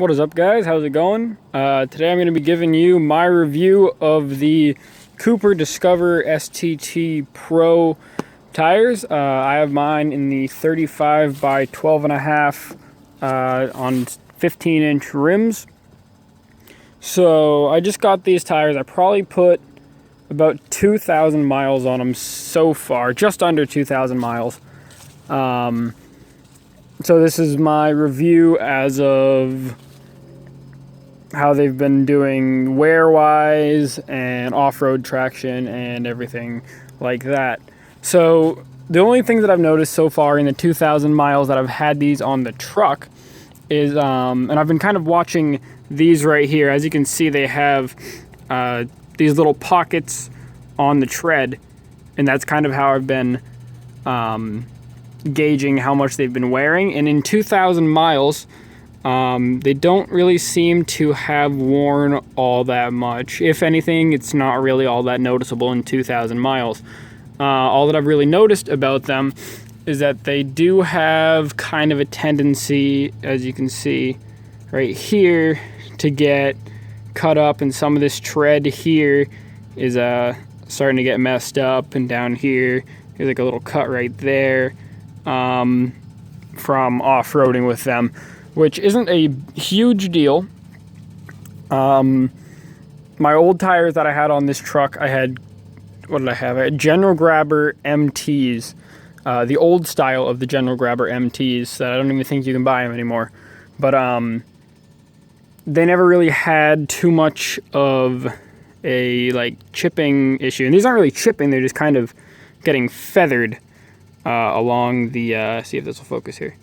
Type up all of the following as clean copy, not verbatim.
What is up, guys? How's it going? Today I'm going to be giving you my review of the Cooper Discover STT Pro tires. I have mine in the 35 by 12.5 on 15-inch rims. So I just got these tires. I probably put about 2,000 miles on them so far, just under 2,000 miles. So this is my review as of how they've been doing wear-wise and off-road traction and everything like that. So the only thing that I've noticed so far in the 2,000 miles that I've had these on the truck is, and I've been kind of watching these right here. As you can see, they have these little pockets on the tread, and that's kind of how I've been gauging how much they've been wearing. And in 2,000 miles, they don't really seem to have worn all that much. If anything, it's not really all that noticeable in 2,000 miles. All that I've really noticed about them is that they do have kind of a tendency, as you can see right here, to get cut up, and some of this tread here is starting to get messed up, and down here there's like a little cut right there from off-roading with them, which isn't a huge deal. My old tires that I had on this truck, I had, what did I have? I had General Grabber MTs, the old style of the General Grabber MTs that I don't even think you can buy them anymore. But they never really had too much of a like chipping issue. And these aren't really chipping, they're just kind of getting feathered along the, see if this will focus here,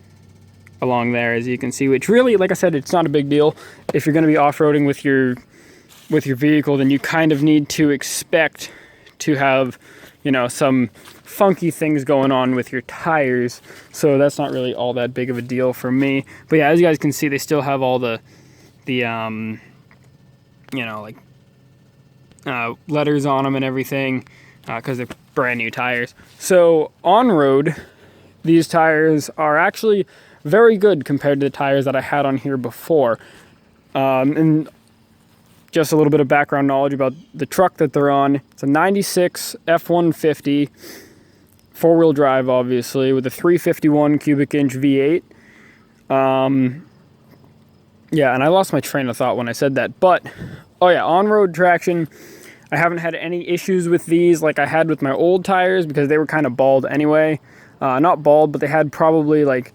along there, as you can see, which really, like I said, it's not a big deal. If you're going to be off-roading with your vehicle, then you kind of need to expect to have, you know, some funky things going on with your tires. So that's not really all that big of a deal for me. But yeah, as you guys can see, they still have all the you know, like letters on them and everything, because they're brand new tires. So on road, these tires are actually very good compared to the tires that I had on here before. And just a little bit of background knowledge about the truck that they're on. It's a 96 F-150, four-wheel drive, obviously, with a 351 cubic inch V8. Yeah, and I lost my train of thought when I said that. But, oh yeah, on-road traction, I haven't had any issues with these like I had with my old tires, because they were kind of bald anyway. Not bald, but they had probably like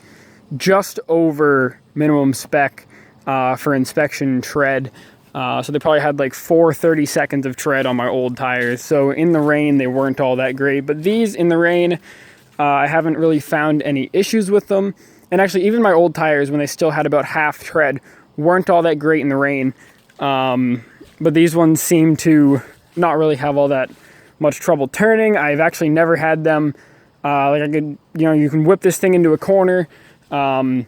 just over minimum spec for inspection tread. So they probably had like 430 seconds of tread on my old tires. So in the rain, they weren't all that great. But these in the rain, I haven't really found any issues with them. And actually, even my old tires, when they still had about half tread, weren't all that great in the rain. But these ones seem to not really have all that much trouble turning. I've actually never had them, like I could, you know, you can whip this thing into a corner at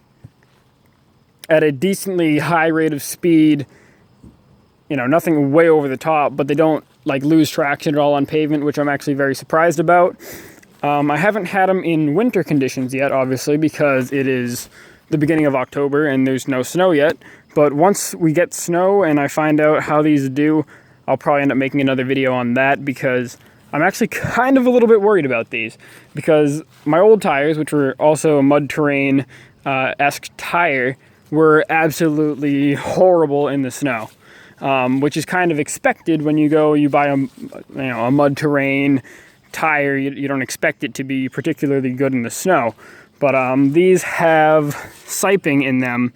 a decently high rate of speed. You know, nothing way over the top, but they don't like lose traction at all on pavement, which I'm actually very surprised about. I haven't had them in winter conditions yet, obviously, because it is the beginning of October and there's no snow yet. But once we get snow and I find out how these do, I'll probably end up making another video on that, because I'm actually kind of a little bit worried about these. Because my old tires, which were also a mud terrain-esque tire, were absolutely horrible in the snow. Which is kind of expected when you buy a mud terrain tire. You don't expect it to be particularly good in the snow. But these have siping in them,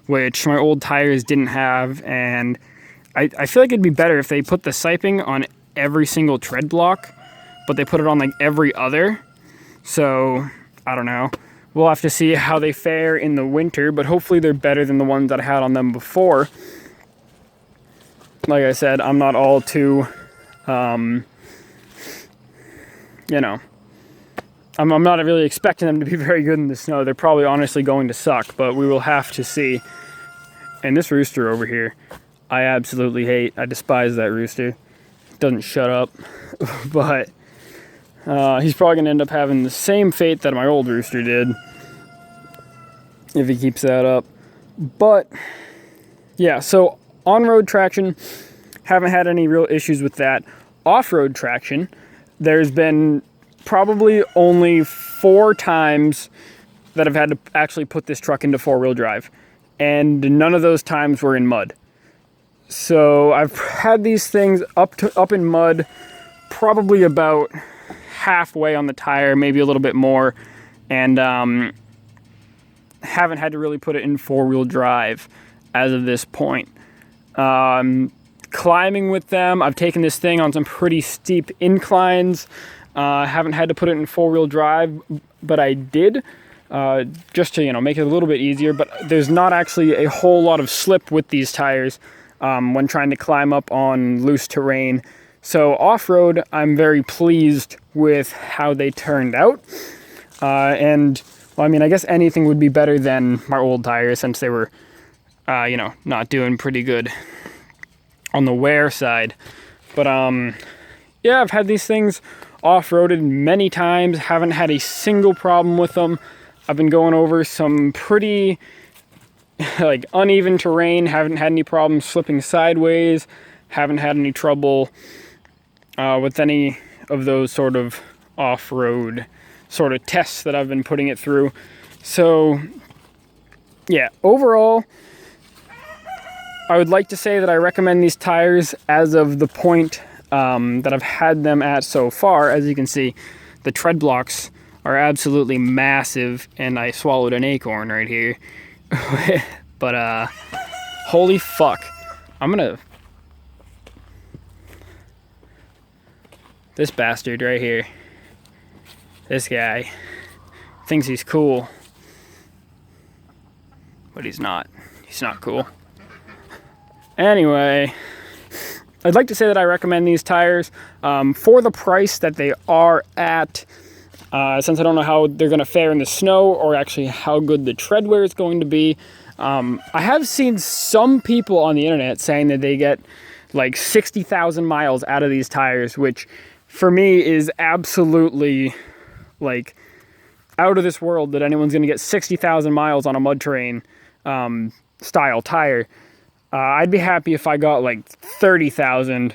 which my old tires didn't have, and I feel like it'd be better if they put the siping on every single tread block, but they put it on like every other. So I don't know. We'll have to see how they fare in the winter, but hopefully they're better than the ones that I had on them before. Like I said, I'm not all too, you know, I'm not really expecting them to be very good in the snow. They're probably honestly going to suck, but we will have to see. And this rooster over here, I absolutely hate. I despise that rooster. Doesn't shut up. But he's probably going to end up having the same fate that my old rooster did, if he keeps that up. But Yeah, so on-road traction, haven't had any real issues with that. Off-road traction, there's been probably only 4 times that I've had to actually put this truck into 4-wheel drive, and none of those times were in mud. So I've had these things up in mud probably about halfway on the tire, maybe a little bit more, and haven't had to really put it in 4-wheel drive as of this point. Climbing with them, I've taken this thing on some pretty steep inclines. Haven't had to put it in 4-wheel drive, but I did, just to, make it a little bit easier. But there's not actually a whole lot of slip with these tires when trying to climb up on loose terrain. So off-road, I'm very pleased with how they turned out. And, well, I mean, I guess anything would be better than my old tires since they were, not doing pretty good on the wear side. But, yeah, I've had these things off-roaded many times, haven't had a single problem with them. I've been going over some pretty, uneven terrain, haven't had any problems slipping sideways, haven't had any trouble with any of those sort of off-road sort of tests that I've been putting it through. So, yeah, overall, I would like to say that I recommend these tires as of the point that I've had them at so far. As you can see, the tread blocks are absolutely massive, and I swallowed an acorn right here. But, holy fuck. This bastard right here. This guy thinks he's cool, but he's not. He's not cool. Anyway, I'd like to say that I recommend these tires for the price that they are at. Since I don't know how they're going to fare in the snow or actually how good the tread wear is going to be. I have seen some people on the internet saying that they get like 60,000 miles out of these tires, which for me is absolutely like out of this world that anyone's going to get 60,000 miles on a mud terrain style tire. I'd be happy if I got like 30,000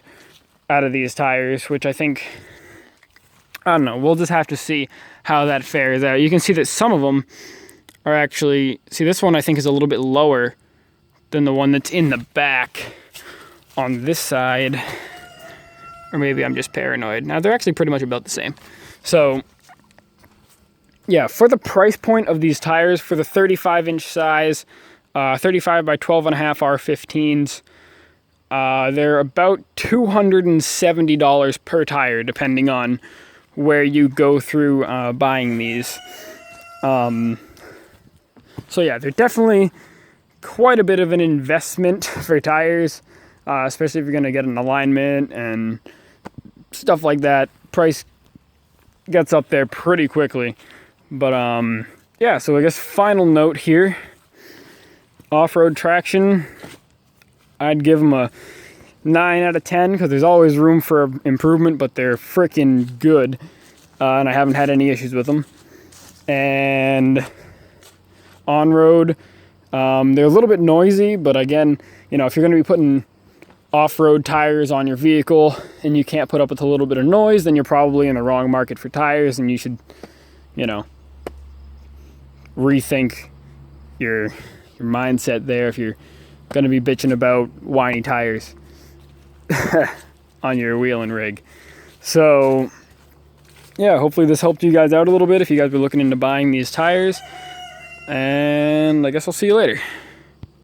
out of these tires, which I think, I don't know, we'll just have to see how that fares out. You can see that some of them are actually, see, this one I think is a little bit lower than the one that's in the back on this side. Or maybe I'm just paranoid. Now, they're actually pretty much about the same. So, yeah, for the price point of these tires, for the 35-inch size, 35 by 12.5 R15s, they're about $270 per tire, depending on where you go through buying these. So yeah, they're definitely quite a bit of an investment for tires, especially if you're going to get an alignment and stuff like that. Price gets up there pretty quickly. But yeah, so I guess final note here. Off-road traction, I'd give them a 9 out of 10 because there's always room for improvement, but they're freaking good, and I haven't had any issues with them. And on-road, they're a little bit noisy, but again, if you're going to be putting off-road tires on your vehicle and you can't put up with a little bit of noise, then you're probably in the wrong market for tires, and you should, rethink your mindset there if you're going to be bitching about whiny tires on your wheel and rig. So, yeah, hopefully this helped you guys out a little bit if you guys were looking into buying these tires. And I guess I'll see you later.